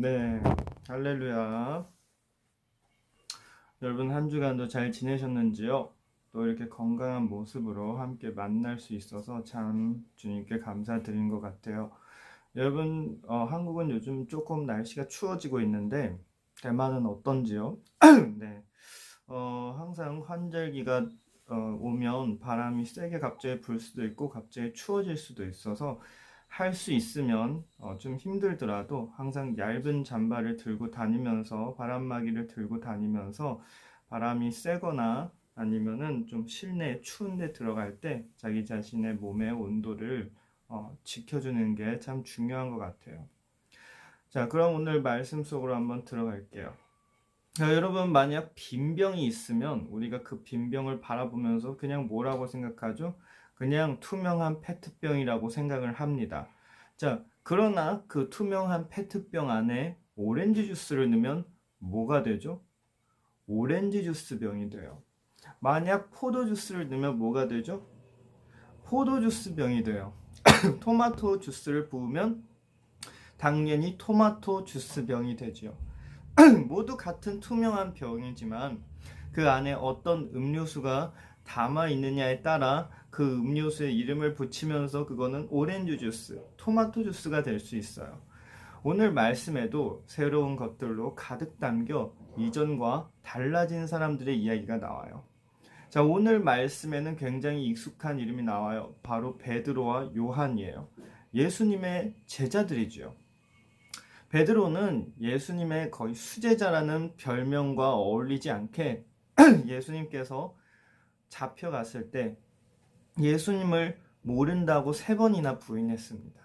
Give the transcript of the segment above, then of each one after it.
네, 할렐루야. 여러분 한 주간도 잘 지내셨는지요? 또 이렇게 건강한 모습으로 함께 만날 수 있어서 참 주님께 감사드린 것 같아요. 여러분, 한국은 요즘 조금 날씨가 추워지고 있는데 대만은 어떤지요? 네, 항상 환절기가 오면 바람이 세게 갑자기 불 수도 있고 갑자기 추워질 수도 있어서 할 수 있으면 좀 힘들더라도 항상 얇은 잠바를 들고 다니면서 바람막이를 들고 다니면서 바람이 세거나 아니면은 좀 실내 추운데 들어갈 때 자기 자신의 몸의 온도를 지켜주는 게 참 중요한 것 같아요. 자, 그럼 오늘 말씀 속으로 한번 들어갈게요. 자, 여러분 만약 빈병이 있으면 우리가 그 빈병을 바라보면서 그냥 뭐라고 생각하죠? 그냥 투명한 페트병이라고 생각을 합니다. 자, 그러나 그 투명한 페트병 안에 오렌지 주스를 넣으면 뭐가 되죠? 오렌지 주스 병이 돼요. 만약 포도 주스를 넣으면 뭐가 되죠? 포도 주스 병이 돼요. 토마토 주스를 부으면 당연히 토마토 주스 병이 되죠. 모두 같은 투명한 병이지만 그 안에 어떤 음료수가 담아 있느냐에 따라 그 음료수의 이름을 붙이면서 그거는 오렌지 주스, 토마토 주스가 될 수 있어요. 오늘 말씀에도 새로운 것들로 가득 담겨 이전과 달라진 사람들의 이야기가 나와요. 자, 오늘 말씀에는 굉장히 익숙한 이름이 나와요. 바로 베드로와 요한이에요. 예수님의 제자들이죠. 베드로는 예수님의 거의 수제자라는 별명과 어울리지 않게 예수님께서 잡혀갔을 때 예수님을 모른다고 3번이나 부인했습니다.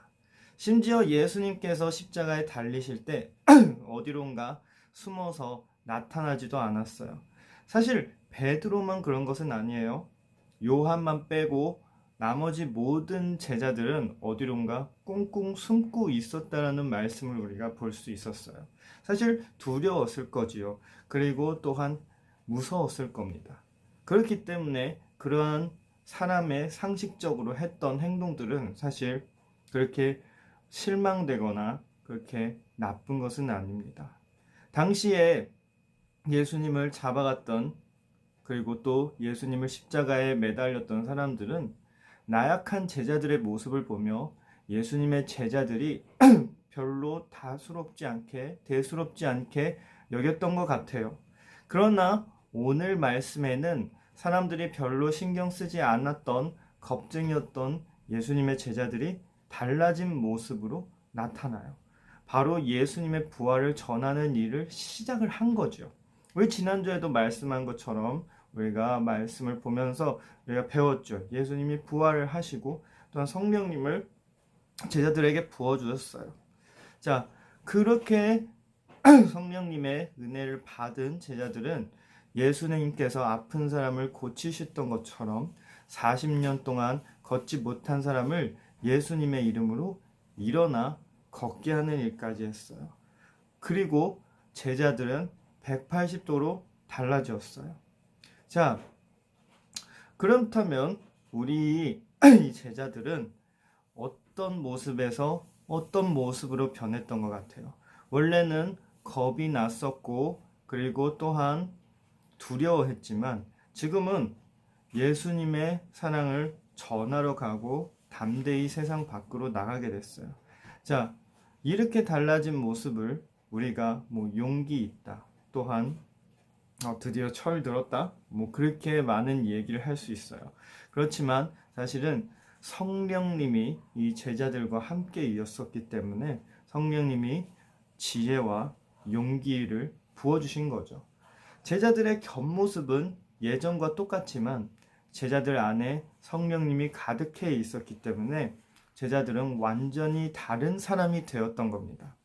심지어 예수님께서 십자가에 달리실 때 어디론가 숨어서 나타나지도 않았어요. 사실 베드로만 그런 것은 아니에요. 요한만 빼고 나머지 모든 제자들은 어디론가 꽁꽁 숨고 있었다라는 말씀을 우리가 볼 수 있었어요. 사실 두려웠을 거지요. 그리고 또한 무서웠을 겁니다. 그렇기 때문에 그러한 사람의 상식적으로 했던 행동들은 사실 그렇게 실망되거나 그렇게 나쁜 것은 아닙니다. 당시에 예수님을 잡아갔던 그리고 또 예수님을 십자가에 매달렸던 사람들은 나약한 제자들의 모습을 보며 예수님의 제자들이 별로 대수롭지 않게 여겼던 것 같아요. 그러나 오늘 말씀에는 사람들이 별로 신경 쓰지 않았던 겁쟁이였던 예수님의 제자들이 달라진 모습으로 나타나요. 바로 예수님의 부활을 전하는 일을 시작을 한 거죠. 우리 지난주에도 말씀한 것처럼 우리가 말씀을 보면서 우리가 배웠죠. 예수님이 부활을 하시고 또한 성령님을 제자들에게 부어주셨어요. 자, 그렇게 성령님의 은혜를 받은 제자들은 예수님께서 아픈 사람을 고치셨던 것처럼 40년 동안 걷지 못한 사람을 예수님의 이름으로 일어나 걷게 하는 일까지 했어요. 그리고 제자들은 180도로 달라졌어요. 자, 그렇다면 우리 이 제자들은 어떤 모습에서 어떤 모습으로 변했던 것 같아요. 원래는 겁이 났었고 그리고 또한 두려워했지만 지금은 예수님의 사랑을 전하러 가고 담대히 세상 밖으로 나가게 됐어요. 자, 이렇게 달라진 모습을 우리가 용기 있다, 또한 드디어 철 들었다, 그렇게 많은 얘기를 할 수 있어요. 그렇지만 사실은 성령님이 이 제자들과 함께 있었기 때문에 성령님이 지혜와 용기를 부어주신 거죠. 제자들의 겉모습은 예전과 똑같지만 제자들 안에 성령님이 가득해 있었기 때문에 제자들은 완전히 다른 사람이 되었던 겁니다.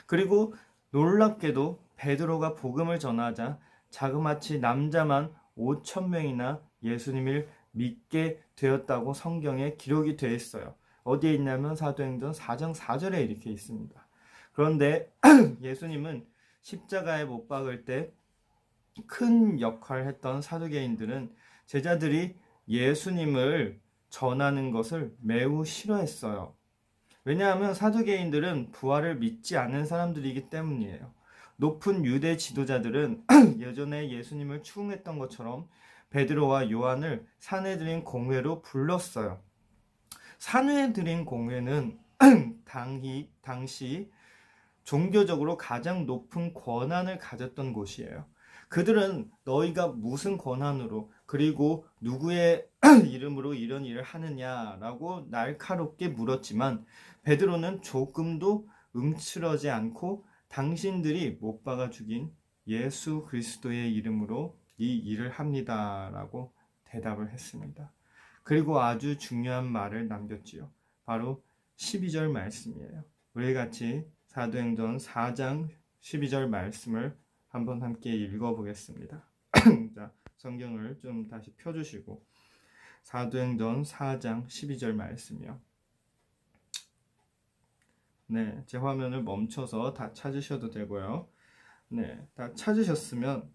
그리고 놀랍게도 베드로가 복음을 전하자 자그마치 남자만 5,000명이나 예수님을 믿게 되었다고 성경에 기록이 되어 있어요. 어디에 있냐면 사도행전 4장 4절에 이렇게 있습니다. 그런데 예수님은 십자가에 못 박을 때 큰 역할을 했던 사두개인들은 제자들이 예수님을 전하는 것을 매우 싫어했어요. 왜냐하면 사두개인들은 부활을 믿지 않는 사람들이기 때문이에요. 높은 유대 지도자들은 예전에 예수님을 추궁했던 것처럼 베드로와 요한을 사내들인 공회로 불렀어요. 사내들인 공회는 당시 종교적으로 가장 높은 권한을 가졌던 곳이에요. 그들은 너희가 무슨 권한으로 그리고 누구의 이름으로 이런 일을 하느냐라고 날카롭게 물었지만 베드로는 조금도 움츠러지 않고 당신들이 못 박아 죽인 예수 그리스도의 이름으로 이 일을 합니다라고 대답을 했습니다. 그리고 아주 중요한 말을 남겼지요. 바로 12절 말씀이에요. 우리 같이 사도행전 4장 12절 말씀을 한번 함께 읽어보겠습니다. 자, 성경을 좀 다시 펴주시고 사도행전 4장 12절 말씀이요. 네, 제 화면을 멈춰서 다 찾으셔도 되고요. 네, 다 찾으셨으면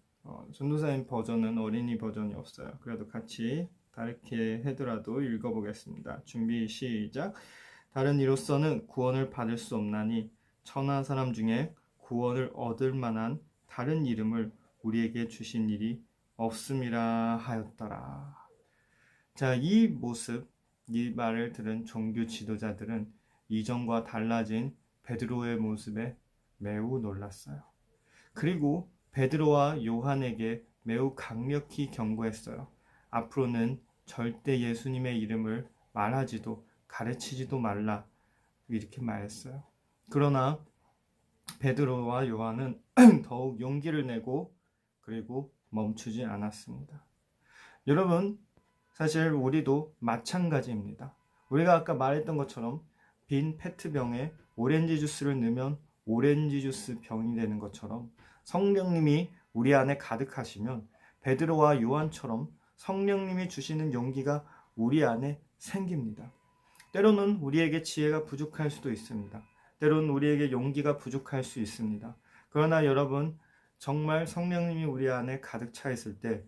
전도사님 버전은 어린이 버전이 없어요. 그래도 같이 다르게 해더라도 읽어보겠습니다. 준비 시작. 다른 이로서는 구원을 받을 수 없나니 천하 사람 중에 구원을 얻을 만한 다른 이름을 우리에게 주신 일이 없음이라 하였더라. 자, 이 모습, 이 말을 들은 종교 지도자들은 이전과 달라진 베드로의 모습에 매우 놀랐어요. 그리고 베드로와 요한에게 매우 강력히 경고했어요. 앞으로는 절대 예수님의 이름을 말하지도 가르치지도 말라 이렇게 말했어요. 그러나 베드로와 요한은 더욱 용기를 내고 그리고 멈추지 않았습니다. 여러분, 사실 우리도 마찬가지입니다. 우리가 아까 말했던 것처럼 빈 페트병에 오렌지 주스를 넣으면 오렌지 주스 병이 되는 것처럼 성령님이 우리 안에 가득하시면 베드로와 요한처럼 성령님이 주시는 용기가 우리 안에 생깁니다. 때로는 우리에게 지혜가 부족할 수도 있습니다. 때로는 우리에게 용기가 부족할 수 있습니다. 그러나 여러분, 정말 성령님이 우리 안에 가득 차 있을 때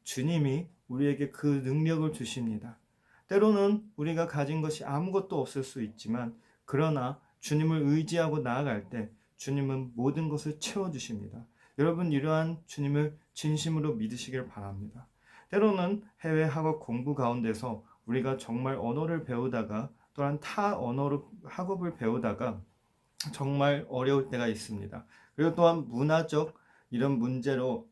주님이 우리에게 그 능력을 주십니다. 때로는 우리가 가진 것이 아무것도 없을 수 있지만 그러나 주님을 의지하고 나아갈 때 주님은 모든 것을 채워주십니다. 여러분, 이러한 주님을 진심으로 믿으시길 바랍니다. 때로는 해외 학업 공부 가운데서 우리가 정말 언어를 배우다가 또한 타 언어로 학업을 배우다가 정말 어려울 때가 있습니다. 그리고 또한 문화적 이런 문제로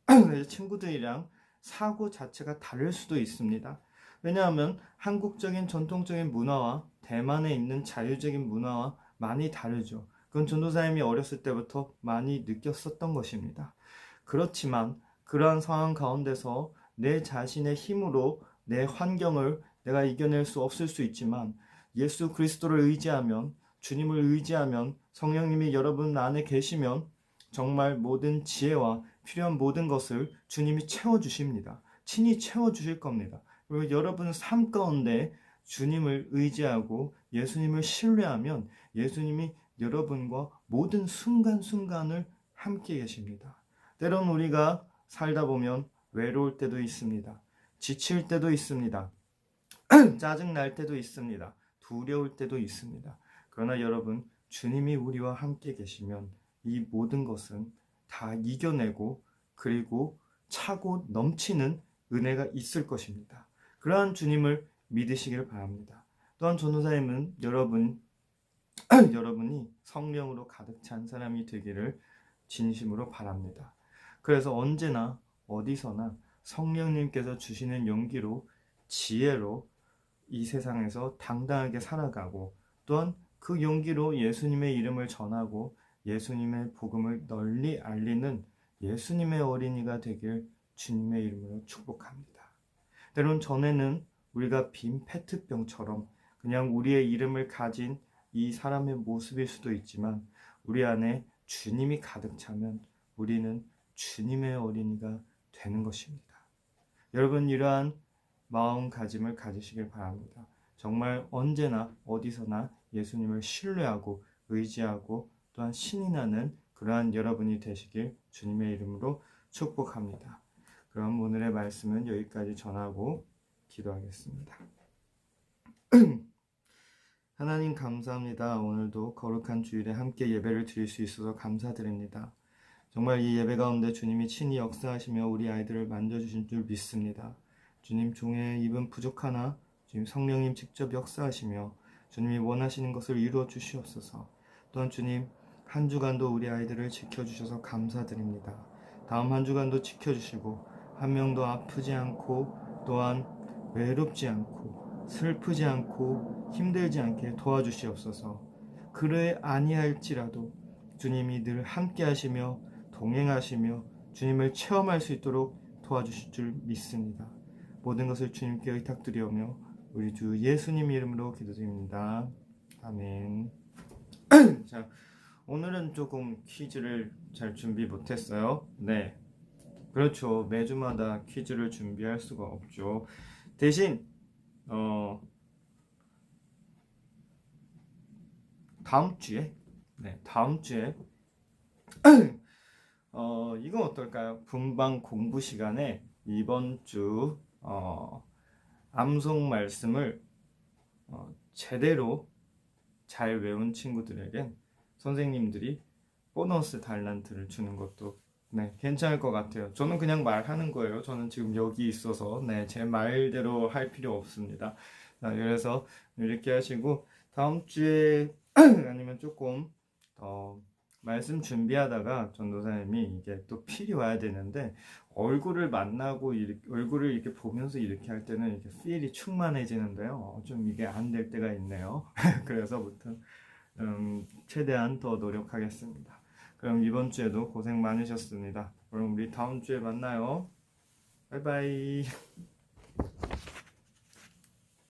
친구들이랑 사고 자체가 다를 수도 있습니다. 왜냐하면 한국적인 전통적인 문화와 대만에 있는 자유적인 문화와 많이 다르죠. 그건 전도사님이 어렸을 때부터 많이 느꼈었던 것입니다. 그렇지만 그러한 상황 가운데서 내 자신의 힘으로 내 환경을 내가 이겨낼 수 없을 수 있지만 예수 그리스도를 의지하면 주님을 의지하면 성령님이 여러분 안에 계시면 정말 모든 지혜와 필요한 모든 것을 주님이 채워주십니다. 친히 채워주실 겁니다. 그리고 여러분 삶 가운데 주님을 의지하고 예수님을 신뢰하면 예수님이 여러분과 모든 순간순간을 함께 계십니다. 때론 우리가 살다 보면 외로울 때도 있습니다. 지칠 때도 있습니다. 짜증 날 때도 있습니다. 두려울 때도 있습니다. 그러나 여러분, 주님이 우리와 함께 계시면 이 모든 것은 다 이겨내고 그리고 차고 넘치는 은혜가 있을 것입니다. 그러한 주님을 믿으시길 바랍니다. 또한 전도사님은 여러분이 성령으로 가득 찬 사람이 되기를 진심으로 바랍니다. 그래서 언제나 어디서나 성령님께서 주시는 용기로 지혜로 이 세상에서 당당하게 살아가고 또한 그 용기로 예수님의 이름을 전하고 예수님의 복음을 널리 알리는 예수님의 어린이가 되길 주님의 이름으로 축복합니다. 때론 전에는 우리가 빈 페트병처럼 그냥 우리의 이름을 가진 이 사람의 모습일 수도 있지만 우리 안에 주님이 가득 차면 우리는 주님의 어린이가 되는 것입니다. 여러분, 이러한 마음가짐을 가지시길 바랍니다. 정말 언제나 어디서나 예수님을 신뢰하고 의지하고 또한 신이 나는 그러한 여러분이 되시길 주님의 이름으로 축복합니다. 그럼 오늘의 말씀은 여기까지 전하고 기도하겠습니다. 하나님 감사합니다. 오늘도 거룩한 주일에 함께 예배를 드릴 수 있어서 감사드립니다. 정말 이 예배 가운데 주님이 친히 역사하시며 우리 아이들을 만져주신 줄 믿습니다. 주님, 종의 입은 부족하나 주님 성령님 직접 역사하시며 주님이 원하시는 것을 이루어 주시옵소서. 또한 주님, 한 주간도 우리 아이들을 지켜주셔서 감사드립니다. 다음 한 주간도 지켜주시고 한 명도 아프지 않고 또한 외롭지 않고 슬프지 않고 힘들지 않게 도와주시옵소서. 그래 아니할지라도 주님이 늘 함께 하시며 동행하시며 주님을 체험할 수 있도록 도와주실 줄 믿습니다. 모든 것을 주님께 의탁드리오며 우리 주 예수님 이름으로 기도드립니다. 아멘. 자, 오늘은 조금 퀴즈를 잘 준비 못했어요. 네, 그렇죠. 매주마다 퀴즈를 준비할 수가 없죠. 대신 다음 주에 이건 어떨까요? 분방 공부 시간에 이번 주 암송 말씀을 제대로 잘 외운 친구들에겐 선생님들이 보너스 달란트를 주는 것도 괜찮을 것 같아요. 저는 그냥 말하는 거예요. 저는 지금 여기 있어서 제 말대로 할 필요 없습니다. 그래서 이렇게 하시고 다음 주에 아니면 조금 더 말씀 준비하다가 전도사님이 이게 또 필이 와야 되는데 얼굴을 만나고 얼굴을 이렇게 보면서 이렇게 할 때는 이렇게 필이 충만해지는데요. 좀 이게 안 될 때가 있네요. 그래서부터 최대한 더 노력하겠습니다. 그럼 이번 주에도 고생 많으셨습니다. 그럼 우리 다음 주에 만나요. 바이바이.